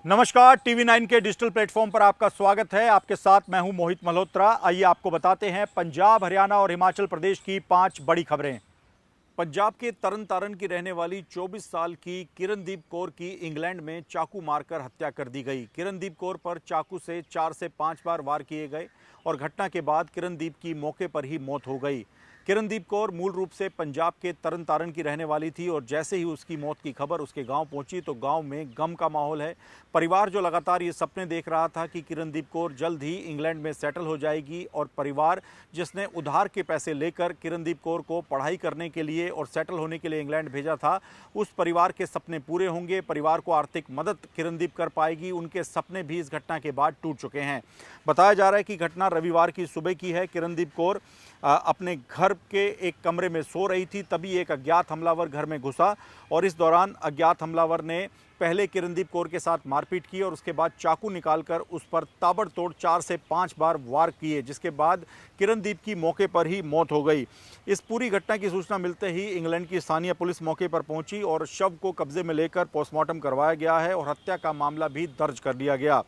नमस्कार, टीवी 9 के digital platform पर आपका स्वागत है। आपके साथ मैं हूं मोहित मल्होत्रा। आइए आपको बताते हैं पंजाब, हरियाणा और हिमाचल प्रदेश की 5 बड़ी खबरें। पंजाब के तरन तारण की रहने वाली 24 साल की किरणदीप कौर की इंग्लैंड में चाकू मारकर हत्या कर दी गई। किरणदीप कौर पर चाकू से 4 से 5 बार वार किए गए और घटना के बाद किरणदीप की मौके पर ही मौत हो गई। किरणदीप कौर मूल रूप से पंजाब के तरन तारण की रहने वाली थी और जैसे ही उसकी मौत की खबर उसके गांव पहुंची तो गांव में गम का माहौल है। परिवार जो लगातार ये सपने देख रहा था कि किरणदीप कौर जल्द ही इंग्लैंड में सेटल हो जाएगी और परिवार जिसने उधार के पैसे लेकर किरणदीप कौर को पढ़ाई करने के लिए और सेटल होने के लिए इंग्लैंड भेजा था, उस परिवार के सपने पूरे होंगे। परिवार को आर्थिक मदद किरणदीप कर पाएगी। उनके सपने भी इस घटना के बाद टूट चुके हैं। बताया जा रहा है कि घटना रविवार की सुबह की है। किरणदीप कौर अपने घर के एक कमरे में सो रही थी, तभी एक अज्ञात हमलावर घर में घुसा और इस दौरान अज्ञात हमलावर ने पहले किरणदीप कौर के साथ मारपीट की और उसके बाद चाकू निकालकर उस पर ताबड़तोड़ 4 से 5 बार वार किए, जिसके बाद किरणदीप की मौके पर ही मौत हो गई। इस पूरी घटना की सूचना मिलते ही इंग्लैंड की स्थानीय पुलिस मौके पर पहुंची और शव को कब्जे में लेकर पोस्टमार्टम करवाया गया है और हत्या का मामला भी दर्ज कर लिया गया।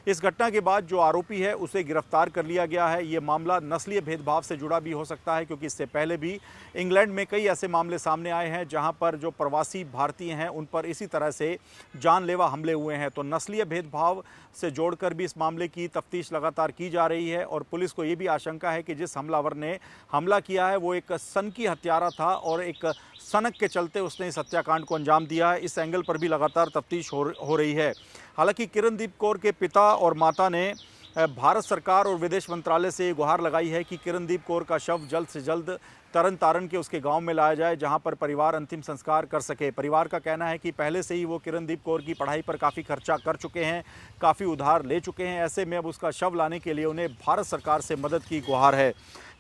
इस घटना के बाद जो आरोपी है उसे गिरफ्तार कर लिया गया है। ये मामला नस्लीय भेदभाव से जुड़ा भी हो सकता है, क्योंकि इससे पहले भी इंग्लैंड में कई ऐसे मामले सामने आए हैं जहां पर जो प्रवासी भारतीय हैं उन पर इसी तरह से जानलेवा हमले हुए हैं। तो नस्लीय भेदभाव से जोड़कर भी इस मामले की तफ्तीश लगातार की जा रही है और पुलिस को ये भी आशंका है कि जिस हमलावर ने हमला किया है वो एक सनकी हत्यारा था और एक सनक के चलते उसने इस हत्याकांड को अंजाम दिया है। इस एंगल पर भी लगातार तफ्तीश हो रही है। हालांकि किरणदीप कौर के पिता और माता ने भारत सरकार और विदेश मंत्रालय से गुहार लगाई है कि किरणदीप कौर का शव जल्द से जल्द तरन तारण के उसके गांव में लाया जाए, जहां पर परिवार अंतिम संस्कार कर सके। परिवार का कहना है कि पहले से ही वो किरणदीप कौर की पढ़ाई पर काफ़ी खर्चा कर चुके हैं, काफ़ी उधार ले चुके हैं। ऐसे में अब उसका शव लाने के लिए उन्हें भारत सरकार से मदद की गुहार है।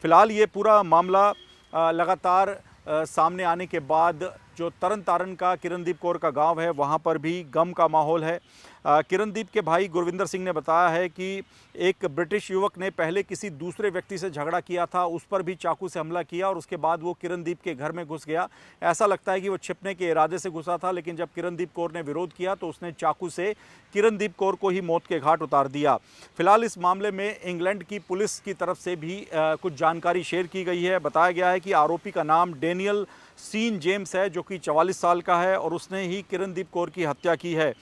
फिलहाल ये पूरा मामला लगातार सामने आने के बाद जो तरन तारण का किरणदीप कौर का गांव है वहां पर भी गम का माहौल है। किरणदीप के भाई गुरविंदर सिंह ने बताया है कि एक ब्रिटिश युवक ने पहले किसी दूसरे व्यक्ति से झगड़ा किया था, उस पर भी चाकू से हमला किया और उसके बाद वो किरणदीप के घर में घुस गया। ऐसा लगता है कि वो छिपने के इरादे से घुसा था, लेकिन जब किरणदीप कौर ने विरोध किया तो उसने चाकू से किरणदीप कौर को ही मौत के घाट उतार दिया। फिलहाल इस मामले में इंग्लैंड की पुलिस की तरफ से भी कुछ जानकारी शेयर की गई है। बताया गया है कि आरोपी का नाम डेनियल सीन जेम्स है, जो कि 44 साल का है और उसने ही किरणदीप कौर की हत्या की है।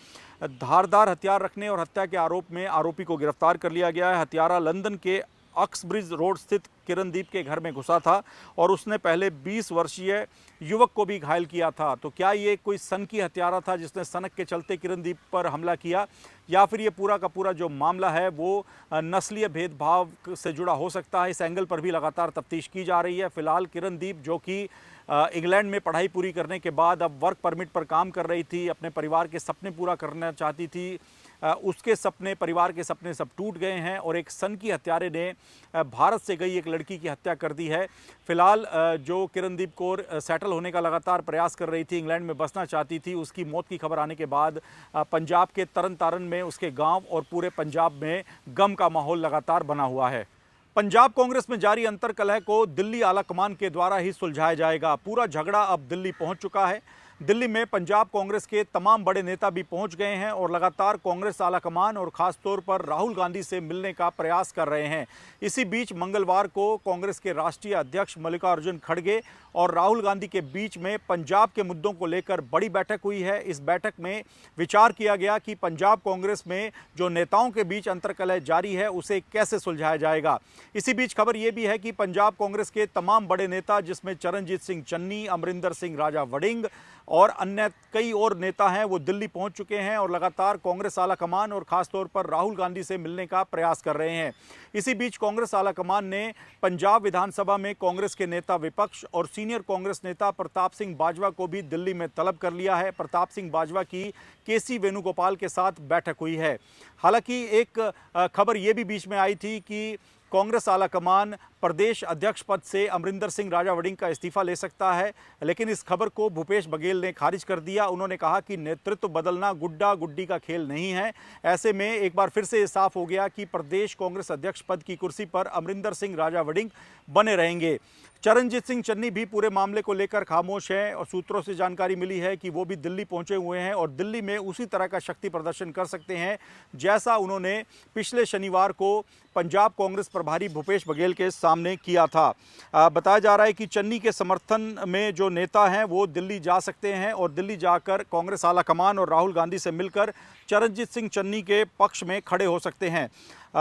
धारदार हथियार रखने और हत्या के आरोप में आरोपी को गिरफ्तार कर लिया गया है। हत्यारा लंदन के ऑक्सब्रिज रोड स्थित किरणदीप के घर में घुसा था और उसने पहले 20 वर्षीय युवक को भी घायल किया था। तो क्या ये कोई सनकी हत्यारा था जिसने सनक के चलते किरणदीप पर हमला किया, या फिर ये पूरा का पूरा जो मामला है वो नस्लीय भेदभाव से जुड़ा हो सकता है? इस एंगल पर भी लगातार तफ्तीश की जा रही है। फिलहाल किरणदीप, जो कि इंग्लैंड में पढ़ाई पूरी करने के बाद अब वर्क परमिट पर काम कर रही थी, अपने परिवार के सपने पूरा करना चाहती थी, उसके सपने, परिवार के सपने सब टूट गए हैं और एक सनकी हत्यारे ने भारत से गई एक लड़की की हत्या कर दी है। फिलहाल जो किरणदीप कौर सेटल होने का लगातार प्रयास कर रही थी, इंग्लैंड में बसना चाहती थी, उसकी मौत की खबर आने के बाद पंजाब के तरन तारण में, उसके गांव और पूरे पंजाब में गम का माहौल लगातार बना हुआ है। पंजाब कांग्रेस में जारी अंतर्कलह को दिल्ली आलाकमान के द्वारा ही सुलझाया जाएगा। पूरा झगड़ा अब दिल्ली पहुंच चुका है। दिल्ली में पंजाब कांग्रेस के तमाम बड़े नेता भी पहुंच गए हैं और लगातार कांग्रेस आलाकमान और खासतौर पर राहुल गांधी से मिलने का प्रयास कर रहे हैं। इसी बीच मंगलवार को कांग्रेस के राष्ट्रीय अध्यक्ष मल्लिकार्जुन खड़गे और राहुल गांधी के बीच में पंजाब के मुद्दों को लेकर बड़ी बैठक हुई है। इस बैठक में विचार किया गया कि पंजाब कांग्रेस में जो नेताओं के बीच अंतर्कलह जारी है उसे कैसे सुलझाया जाएगा। इसी बीच खबर यह भी है कि पंजाब कांग्रेस के तमाम बड़े नेता, जिसमें चरणजीत सिंह चन्नी, अमरिंदर सिंह राजा वड़िंग और अन्य कई और नेता हैं, वो दिल्ली पहुंच चुके हैं और लगातार कांग्रेस आलाकमान और खासतौर पर राहुल गांधी से मिलने का प्रयास कर रहे हैं। इसी बीच कांग्रेस आलाकमान ने पंजाब विधानसभा में कांग्रेस के नेता विपक्ष और सीनियर कांग्रेस नेता प्रताप सिंह बाजवा को भी दिल्ली में तलब कर लिया है। प्रताप सिंह बाजवा की केसी वेणुगोपाल के साथ बैठक हुई है। हालांकि एक खबर यह भी बीच में आई थी कि कांग्रेस आलाकमान प्रदेश अध्यक्ष पद से अमरिंदर सिंह राजा वड़िंग का इस्तीफा ले सकता है, लेकिन इस खबर को भूपेश बघेल ने खारिज कर दिया। उन्होंने कहा कि नेतृत्व बदलना गुड्डा गुड्डी का खेल नहीं है। ऐसे में एक बार फिर से ये साफ हो गया कि प्रदेश कांग्रेस अध्यक्ष पद की कुर्सी पर अमरिंदर सिंह राजा वड़िंग बने रहेंगे। चरणजीत सिंह चन्नी भी पूरे मामले को लेकर खामोश हैं और सूत्रों से जानकारी मिली है कि वो भी दिल्ली पहुंचे हुए हैं और दिल्ली में उसी तरह का शक्ति प्रदर्शन कर सकते हैं जैसा उन्होंने पिछले शनिवार को पंजाब कांग्रेस प्रभारी भूपेश बघेल के सामने किया था। बताया जा रहा है कि चन्नी के समर्थन में जो नेता हैं वो दिल्ली जा सकते हैं और दिल्ली जाकर कांग्रेस आलाकमान और राहुल गांधी से मिलकर चरणजीत सिंह चन्नी के पक्ष में खड़े हो सकते हैं।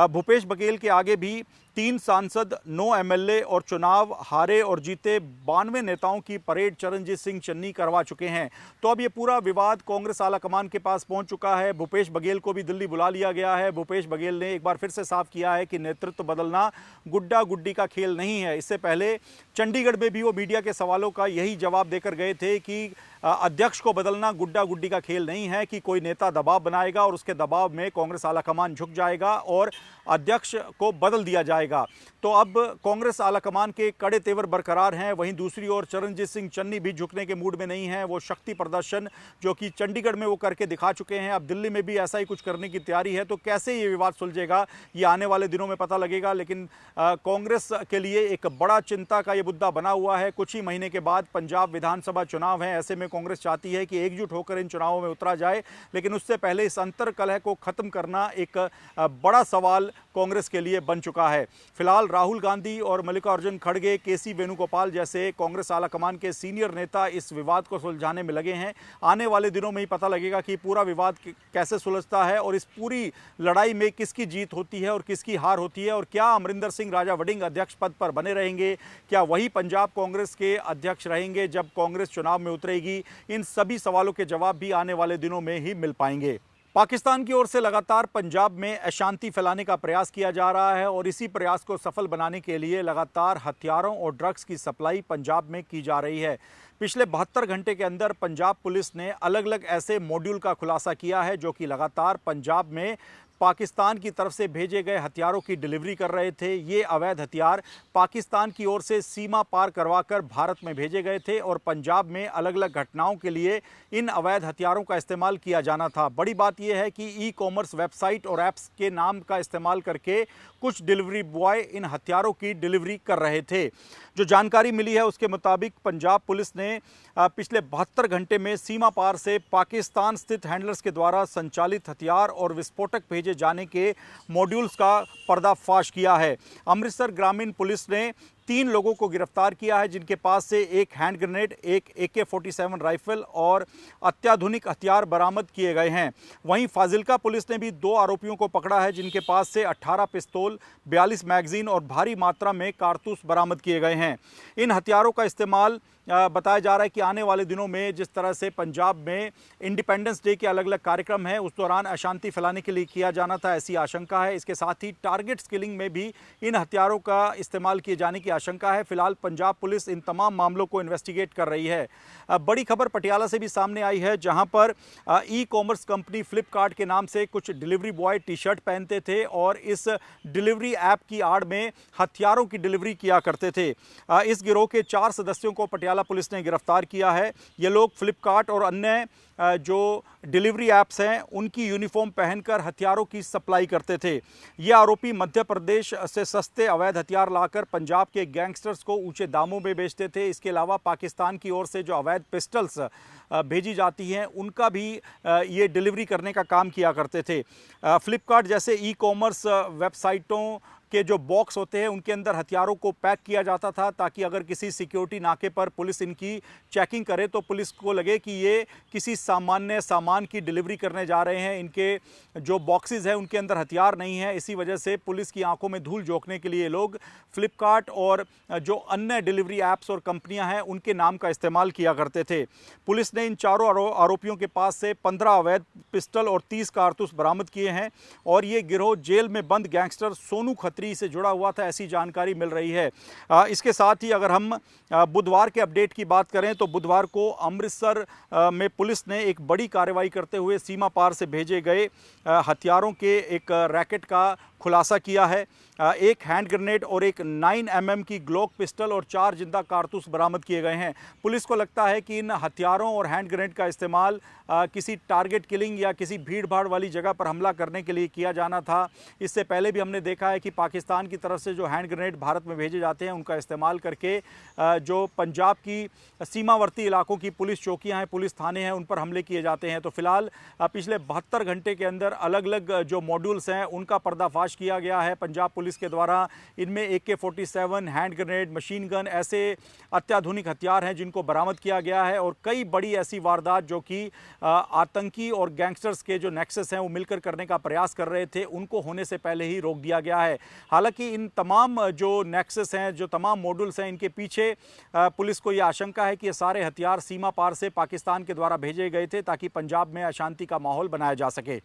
भूपेश बघेल के आगे भी 3 सांसद, 9 एमएलए और चुनाव हारे और जीते 92 नेताओं की परेड चरणजीत सिंह चन्नी करवा चुके हैं। तो अब ये पूरा विवाद कांग्रेस आलाकमान के पास पहुंच चुका है। भूपेश बघेल को भी दिल्ली बुला लिया गया है। भूपेश बघेल ने एक बार फिर से साफ किया है कि नेतृत्व बदलना गुड्डा गुड्डी का खेल नहीं है। इससे पहले चंडीगढ़ में भी वो मीडिया के सवालों का यही जवाब देकर गए थे कि अध्यक्ष को बदलना गुड्डा गुड्डी का खेल नहीं है, कि कोई नेता दबाव बनाएगा और उसके दबाव में कांग्रेस आलाकमान झुक जाएगा और अध्यक्ष को बदल दिया जाएगा। तो अब कांग्रेस आलाकमान के कड़े तेवर बरकरार हैं। वहीं दूसरी ओर चरणजीत सिंह चन्नी भी झुकने के मूड में नहीं हैं। वो शक्ति प्रदर्शन जो कि चंडीगढ़ में वो करके दिखा चुके हैं, अब दिल्ली में भी ऐसा ही कुछ करने की तैयारी है। तो कैसे ये विवाद सुलझेगा ये आने वाले दिनों में पता लगेगा। लेकिन कांग्रेस के लिए एक बड़ा चिंता का ये मुद्दा बना हुआ है। कुछ ही महीने के बाद पंजाब विधानसभा चुनाव है। ऐसे में कांग्रेस चाहती है कि एकजुट होकर इन चुनावों में उतरा जाए, लेकिन उससे पहले इस अंतर कलह को खत्म करना एक बड़ा सवाल कांग्रेस के लिए बन चुका है। फिलहाल राहुल गांधी और मल्लिकार्जुन खड़गे, केसी वेणुगोपाल जैसे कांग्रेस आलाकमान के सीनियर नेता इस विवाद को सुलझाने में लगे हैं। आने वाले दिनों में ही पता लगेगा कि पूरा विवाद कैसे सुलझता है और इस पूरी लड़ाई में किसकी जीत होती है और किसकी हार होती है, और क्या अमरिंदर सिंह राजा वड़िंग अध्यक्ष पद पर बने रहेंगे, क्या वही पंजाब कांग्रेस के अध्यक्ष रहेंगे जब कांग्रेस चुनाव में उतरेगी। इन सभी सवालों के जवाब भी आने वाले दिनों में ही मिल पाएंगे। पाकिस्तान की ओर से लगातार पंजाब में अशांति फैलाने का प्रयास किया जा रहा है और इसी प्रयास को सफल बनाने के लिए लगातार हथियारों और ड्रग्स की सप्लाई पंजाब में की जा रही है। पिछले 72 घंटे के अंदर पंजाब पुलिस ने अलग अलग ऐसे मॉड्यूल का खुलासा किया है जो कि लगातार पंजाब में पाकिस्तान की तरफ से भेजे गए हथियारों की डिलीवरी कर रहे थे। ये अवैध हथियार पाकिस्तान की ओर से सीमा पार करवाकर भारत में भेजे गए थे और पंजाब में अलग अलग घटनाओं के लिए इन अवैध हथियारों का इस्तेमाल किया जाना था। बड़ी बात यह है कि ई कॉमर्स वेबसाइट और ऐप्स के नाम का इस्तेमाल करके कुछ डिलीवरी बॉय इन हथियारों की डिलीवरी कर रहे थे। जो जानकारी मिली है उसके मुताबिक पंजाब पुलिस ने पिछले 72 घंटे में सीमा पार से पाकिस्तान स्थित हैंडलर्स के द्वारा संचालित हथियार और विस्फोटक भेजे जाने के मॉड्यूल्स का पर्दाफाश किया है। अमृतसर ग्रामीण पुलिस ने 3 लोगों को गिरफ्तार किया है जिनके पास से एक हैंड ग्रेनेड, एक AK-47 राइफल और अत्याधुनिक हथियार बरामद किए गए हैं। वहीं फाजिल्का पुलिस ने भी 2 आरोपियों को पकड़ा है जिनके पास से 18 पिस्तौल, 42 मैगजीन और भारी मात्रा में कारतूस बरामद किए गए हैं। इन हथियारों का इस्तेमाल बताया जा रहा है कि आने वाले दिनों में जिस तरह से पंजाब में इंडिपेंडेंस डे के अलग अलग कार्यक्रम हैं उस दौरान अशांति फैलाने के लिए किया जाना था, ऐसी आशंका है। इसके साथ ही टारगेट किलिंग में भी इन हथियारों का इस्तेमाल किए जाने की आशंका है। फिलहाल पंजाब पुलिस इन तमाम मामलों को इन्वेस्टिगेट कर रही है। बड़ी खबर पटियाला से भी सामने आई है जहां पर ई कॉमर्स कंपनी फ्लिपकार्ट के नाम से कुछ डिलीवरी बॉय टी-शर्ट पहनते थे और इस डिलीवरी ऐप की आड़ में हथियारों की डिलीवरी किया करते थे। इस गिरोह के 4 सदस्यों को पटियाला पुलिस ने गिरफ्तार किया है। ये लोग फ्लिपकार्ट और अन्य जो डिलीवरी ऐप्स हैं उनकी यूनिफॉर्म पहनकर हथियारों की सप्लाई करते थे। ये आरोपी मध्य प्रदेश से सस्ते अवैध हथियार लाकर पंजाब के गैंगस्टर्स को ऊंचे दामों में बेचते थे। इसके अलावा पाकिस्तान की ओर से जो अवैध पिस्टल्स भेजी जाती हैं उनका भी ये डिलीवरी करने का काम किया करते थे। फ्लिपकार्ट जैसे ई कॉमर्स वेबसाइटों के जो बॉक्स होते हैं उनके अंदर हथियारों को पैक किया जाता था ताकि अगर किसी सिक्योरिटी नाके पर पुलिस इनकी चेकिंग करे तो पुलिस को लगे कि ये किसी सामान्य सामान की डिलीवरी करने जा रहे हैं। इनके जो बॉक्सेस हैं उनके अंदर हथियार नहीं है। इसी वजह से पुलिस की आंखों में धूल झोंकने के लिए लोग फ्लिपकार्ट और जो अन्य डिलीवरी ऐप्स और कंपनियां हैं उनके नाम का इस्तेमाल किया करते थे। पुलिस ने इन चारों आरोपियों के पास से 15 अवैध पिस्टल और 30 कारतूस बरामद किए हैं और ये गिरोह जेल में बंद गैंगस्टर सोनू खत्री से जुड़ा हुआ था, ऐसी जानकारी मिल रही है। इसके साथ ही अगर हम बुधवार के अपडेट की बात करें तो बुधवार को अमृतसर में पुलिस ने एक बड़ी कार्रवाई करते हुए सीमा पार से भेजे गए हथियारों के एक रैकेट का खुलासा किया है। एक हैंड ग्रेनेड और एक 9mm की ग्लॉक पिस्टल और 4 जिंदा कारतूस बरामद किए गए हैं। पुलिस को लगता है कि इन हथियारों और हैंड ग्रेनेड का इस्तेमाल किसी टारगेट किलिंग या किसी भीड़ भाड़ वाली जगह पर हमला करने के लिए किया जाना था। इससे पहले भी हमने देखा है कि पाकिस्तान की तरफ से जो हैंड ग्रेनेड भारत में भेजे जाते हैं उनका इस्तेमाल करके जो पंजाब की सीमावर्ती इलाकों की पुलिस चौकियां हैं, पुलिस थाने हैं, उन पर हमले किए जाते हैं। तो फिलहाल पिछले 72 घंटे के अंदर अलग अलग जो मॉड्यूल्स हैं उनका पर्दाफाश किया गया है पंजाब पुलिस के द्वारा। इनमें AK-47, hand grenade, machine gun, ऐसे अत्याधुनिक हथियार हैं जिनको बरामद किया गया है। और कई बड़ी ऐसी वारदात जो कि आतंकी और गैंगस्टर्स के जो नेक्सस हैं वो मिलकर करने का प्रयास कर रहे थे, उनको होने से पहले ही रोक दिया गया है। हालांकि इन तमाम जो नेक्सस हैं, जो तमाम मॉड्यूल्स हैं, इनके पीछे पुलिस को यह आशंका है कि ये सारे हथियार सीमा पार से पाकिस्तान के द्वारा भेजे गए थे ताकि पंजाब में अशांति का माहौल बनाया जा सके।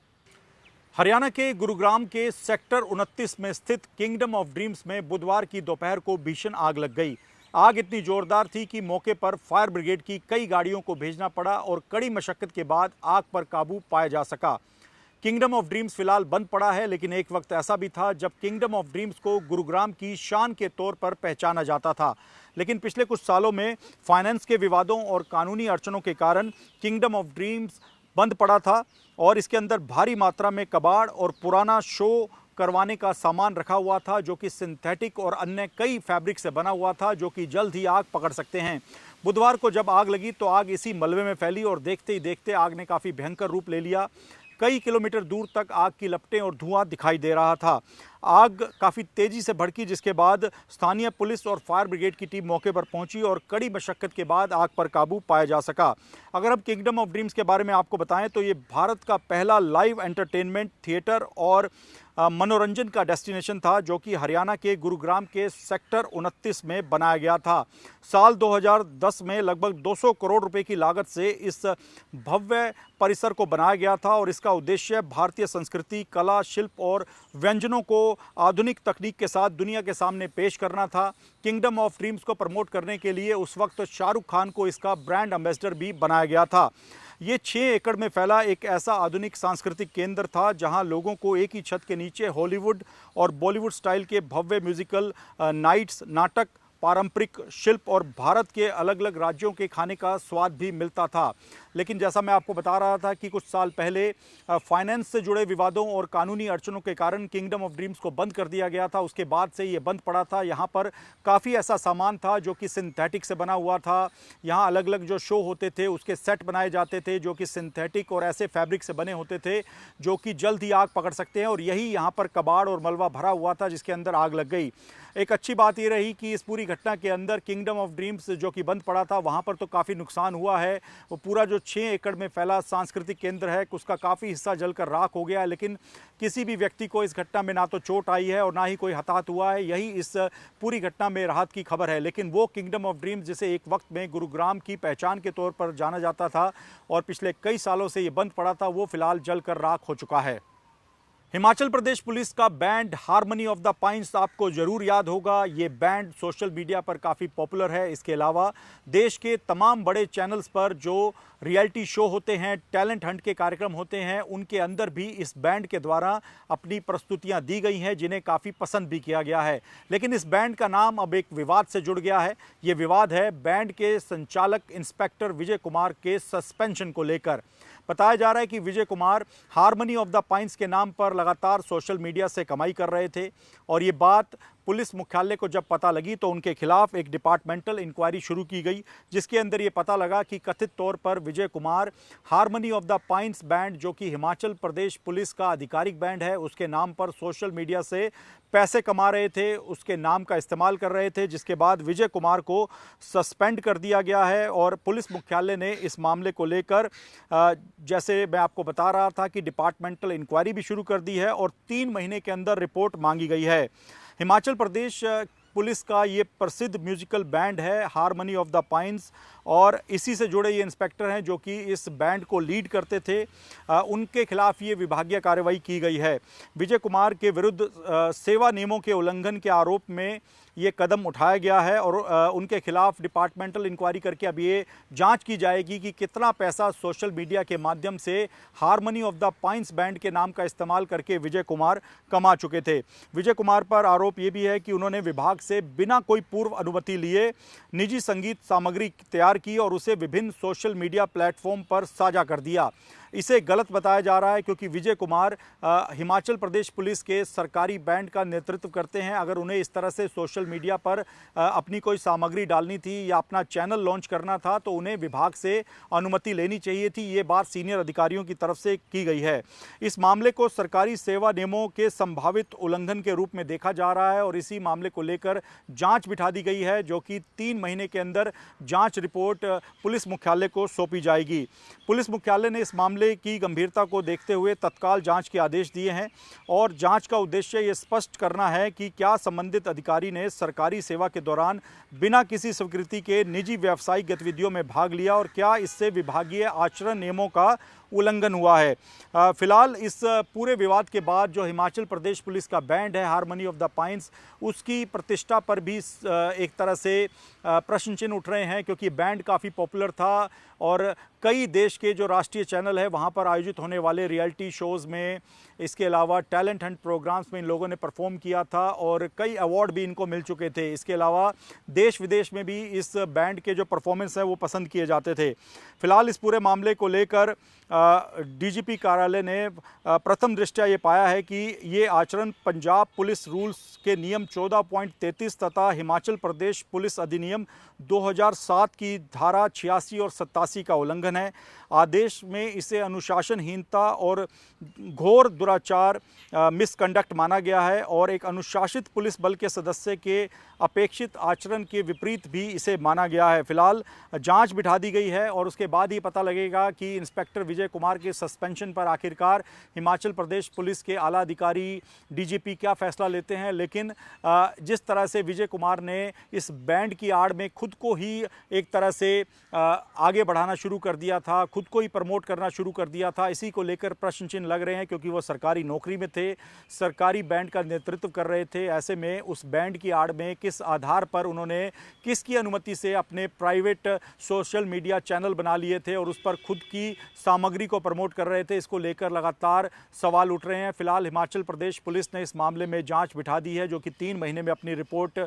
हरियाणा के गुरुग्राम के सेक्टर 29 में स्थित किंगडम ऑफ ड्रीम्स में बुधवार की दोपहर को भीषण आग लग गई। आग इतनी जोरदार थी कि मौके पर फायर ब्रिगेड की कई गाड़ियों को भेजना पड़ा और कड़ी मशक्कत के बाद आग पर काबू पाया जा सका। किंगडम ऑफ ड्रीम्स फिलहाल बंद पड़ा है, लेकिन एक वक्त ऐसा भी था जब किंगडम ऑफ ड्रीम्स को गुरुग्राम की शान के तौर पर पहचाना जाता था। लेकिन पिछले कुछ सालों में फाइनेंस के विवादों और कानूनी अड़चनों के कारण किंगडम ऑफ ड्रीम्स बंद पड़ा था और इसके अंदर भारी मात्रा में कबाड़ और पुराना शो करवाने का सामान रखा हुआ था, जो कि सिंथेटिक और अन्य कई फैब्रिक से बना हुआ था, जो कि जल्द ही आग पकड़ सकते हैं। बुधवार को जब आग लगी तो आग इसी मलबे में फैली और देखते ही देखते आग ने काफ़ी भयंकर रूप ले लिया। कई किलोमीटर दूर तक आग की लपटें और धुआं दिखाई दे रहा था। आग काफ़ी तेज़ी से भड़की, जिसके बाद स्थानीय पुलिस और फायर ब्रिगेड की टीम मौके पर पहुंची और कड़ी मशक्कत के बाद आग पर काबू पाया जा सका। अगर हम किंगडम ऑफ ड्रीम्स के बारे में आपको बताएं तो ये भारत का पहला लाइव एंटरटेनमेंट थिएटर और मनोरंजन का डेस्टिनेशन था, जो कि हरियाणा के गुरुग्राम के सेक्टर 29 में बनाया गया था। साल 2010 में लगभग 200 करोड़ रुपए की लागत से इस भव्य परिसर को बनाया गया था और इसका उद्देश्य भारतीय संस्कृति, कला, शिल्प और व्यंजनों को आधुनिक तकनीक के साथ दुनिया के सामने पेश करना था। किंगडम ऑफ ड्रीम्स को प्रमोट करने के लिए उस वक्त शाहरुख खान को इसका ब्रांड एम्बेसडर भी बनाया गया था। ये 6 एकड़ में फैला एक ऐसा आधुनिक सांस्कृतिक केंद्र था जहां लोगों को एक ही छत के नीचे हॉलीवुड और बॉलीवुड स्टाइल के भव्य म्यूजिकल नाइट्स, नाटक, पारंपरिक शिल्प और भारत के अलग अलग राज्यों के खाने का स्वाद भी मिलता था। लेकिन जैसा मैं आपको बता रहा था कि कुछ साल पहले फाइनेंस से जुड़े विवादों और कानूनी अड़चनों के कारण किंगडम ऑफ ड्रीम्स को बंद कर दिया गया था। उसके बाद से ये बंद पड़ा था। यहाँ पर काफ़ी ऐसा सामान था जो कि सिंथेटिक से बना हुआ था। यहाँ अलग अलग जो शो होते थे उसके सेट बनाए जाते थे जो कि सिंथेटिक और ऐसे फैब्रिक से बने होते थे जो कि जल्द ही आग पकड़ सकते हैं। और यही यहाँ पर कबाड़ और मलबा भरा हुआ था जिसके अंदर आग लग गई। एक अच्छी बात ये रही कि इस पूरी घटना के अंदर किंगडम ऑफ ड्रीम्स जो कि बंद पड़ा था वहाँ पर तो काफ़ी नुकसान हुआ है। वो पूरा जो 6 एकड़ में फैला सांस्कृतिक केंद्र है उसका काफ़ी हिस्सा जलकर राख हो गया है। लेकिन किसी भी व्यक्ति को इस घटना में ना तो चोट आई है और ना ही कोई हताहत हुआ है। यही इस पूरी घटना में राहत की खबर है। लेकिन वो किंगडम ऑफ ड्रीम्स जिसे एक वक्त में गुरुग्राम की पहचान के तौर पर जाना जाता था और पिछले कई सालों से ये बंद पड़ा था, वो फिलहाल जलकर राख हो चुका है। हिमाचल प्रदेश पुलिस का band harmony of the pines आपको जरूर याद होगा। ये बैंड सोशल मीडिया पर काफ़ी पॉपुलर है। इसके अलावा देश के तमाम बड़े चैनल्स पर जो रियलिटी शो होते हैं, टैलेंट हंट के कार्यक्रम होते हैं, उनके अंदर भी इस बैंड के द्वारा अपनी प्रस्तुतियां दी गई हैं जिन्हें काफ़ी पसंद भी किया गया है। लेकिन इस बैंड का नाम अब एक विवाद से जुड़ गया है। ये विवाद है बैंड के संचालक इंस्पेक्टर विजय कुमार के सस्पेंशन को लेकर। बताया जा रहा है कि Vijay Kumar harmony of the pines के नाम पर लगातार सोशल मीडिया से कमाई कर रहे थे और ये बात पुलिस मुख्यालय को जब पता लगी तो उनके खिलाफ एक डिपार्टमेंटल इंक्वायरी शुरू की गई, जिसके अंदर ये पता लगा कि कथित तौर पर Vijay Kumar harmony of the pines band, जो कि हिमाचल प्रदेश पुलिस का आधिकारिक बैंड है, उसके नाम पर सोशल मीडिया से पैसे कमा रहे थे, उसके नाम का इस्तेमाल कर रहे थे, जिसके बाद विजय कुमार को सस्पेंड कर दिया गया है। और पुलिस मुख्यालय ने इस मामले को लेकर जैसे मैं आपको बता रहा था कि डिपार्टमेंटल इंक्वायरी भी शुरू कर दी है और 3 महीने के अंदर रिपोर्ट मांगी गई है। हिमाचल प्रदेश पुलिस का ये प्रसिद्ध म्यूजिकल बैंड है हारमनी ऑफ द पाइन्स और इसी से जुड़े ये इंस्पेक्टर हैं जो कि इस बैंड को लीड करते थे। उनके खिलाफ ये विभागीय कार्रवाई की गई है। विजय कुमार के विरुद्ध सेवा नियमों के उल्लंघन के आरोप में ये कदम उठाया गया है और उनके खिलाफ डिपार्टमेंटल इंक्वायरी करके अब ये जांच की जाएगी कि कितना पैसा सोशल मीडिया के माध्यम से harmony of the pines band के नाम का इस्तेमाल करके विजय कुमार कमा चुके थे। विजय कुमार पर आरोप ये भी है कि उन्होंने विभाग से बिना कोई पूर्व अनुमति लिए निजी संगीत सामग्री तैयार की और उसे विभिन्न सोशल मीडिया प्लेटफॉर्म पर साझा कर दिया। इसे गलत बताया जा रहा है क्योंकि विजय कुमार हिमाचल प्रदेश पुलिस के सरकारी बैंड का नेतृत्व करते हैं। अगर उन्हें इस तरह से सोशल मीडिया पर अपनी कोई सामग्री डालनी थी या अपना चैनल लॉन्च करना था तो उन्हें विभाग से अनुमति लेनी चाहिए थी। ये बात सीनियर अधिकारियों की तरफ से की गई है। इस मामले को सरकारी सेवा नियमों के संभावित उल्लंघन के रूप में देखा जा रहा है और इसी मामले को लेकर जांच बिठा दी गई है जो कि 3 महीने के अंदर जांच रिपोर्ट पुलिस मुख्यालय को सौंपी जाएगी। पुलिस मुख्यालय ने इस मामले की गंभीरता को देखते हुए तत्काल जांच के आदेश दिए हैं और जांच का उद्देश्य ये स्पष्ट करना है कि क्या संबंधित अधिकारी ने सरकारी सेवा के दौरान बिना किसी स्वीकृति के निजी व्यावसायिक गतिविधियों में भाग लिया और क्या इससे विभागीय आचरण नियमों का उल्लंघन हुआ है। फिलहाल इस पूरे विवाद के बाद जो हिमाचल प्रदेश पुलिस का बैंड है हारमनी ऑफ द पाइन्स, उसकी प्रतिष्ठा पर भी एक तरह से प्रश्न चिन्ह उठ रहे हैं क्योंकि बैंड काफ़ी पॉपुलर था और कई देश के जो राष्ट्रीय चैनल है वहाँ पर आयोजित होने वाले रियलिटी शोज़ में, इसके अलावा टैलेंट हंट प्रोग्राम्स में इन लोगों ने परफॉर्म किया था और कई अवार्ड भी इनको मिल चुके थे। इसके अलावा देश विदेश में भी इस बैंड के जो परफॉर्मेंस है वो पसंद किए जाते थे। फिलहाल इस पूरे मामले को लेकर डीजीपी कार्यालय ने प्रथम दृष्टया ये पाया है कि ये आचरण पंजाब पुलिस रूल्स के नियम 14.33 तथा हिमाचल प्रदेश पुलिस अधिनियम 2007 की धारा 86 और 87 का उल्लंघन है। आदेश में इसे अनुशासनहीनता और घोर दुराचार मिसकंडक्ट माना गया है और एक अनुशासित पुलिस बल के सदस्य के अपेक्षित आचरण के विपरीत भी इसे माना गया है। फिलहाल जांच बिठा दी गई है और उसके बाद ही पता लगेगा कि इंस्पेक्टर विजय कुमार के सस्पेंशन पर आखिरकार हिमाचल प्रदेश पुलिस के आला अधिकारी डीजीपी क्या फैसला लेते हैं। लेकिन जिस तरह से विजय कुमार ने इस बैंड की आड़ में खुद को ही एक तरह से आगे बढ़ाना शुरू कर दिया था, खुद को ही प्रमोट करना शुरू कर दिया था, इसी को लेकर प्रश्न चिन्ह लग रहे हैं क्योंकि वो सरकारी नौकरी में थे, सरकारी बैंड का नेतृत्व कर रहे थे। ऐसे में उस बैंड की आड़ में किस आधार पर उन्होंने किसकी अनुमति से अपने प्राइवेट सोशल मीडिया चैनल बना लिए थे और उस पर खुद की सामग्री को प्रमोट कर रहे थे, इसको लेकर लगातार सवाल उठ रहे हैं। फिलहाल हिमाचल प्रदेश पुलिस ने इस मामले में जांच बिठा दी है जो कि 3 महीने में अपनी रिपोर्ट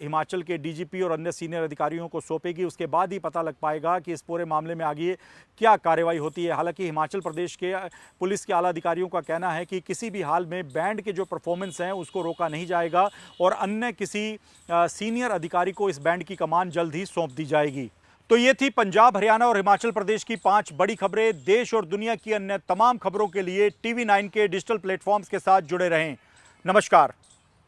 हिमाचल के डीजीपी और अन्य सीनियर अधिकारियों को सौंपेगी। उसके बाद ही पता लग पाएगा कि इस पूरे मामले में आगे क्या कार्रवाई होती है। हालांकि हिमाचल प्रदेश के पुलिस के आला अधिकारियों का कहना है कि किसी भी हाल में बैंड के जो परफॉर्मेंस हैं उसको रोका नहीं जाएगा और अन्य किसी सीनियर अधिकारी को इस बैंड की कमान जल्द ही सौंप दी जाएगी। तो ये थी पंजाब, हरियाणा और हिमाचल प्रदेश की 5 बड़ी खबरें। देश और दुनिया की अन्य तमाम खबरों के लिए TV9 के डिजिटल प्लेटफॉर्म्स के साथ जुड़े रहें। नमस्कार।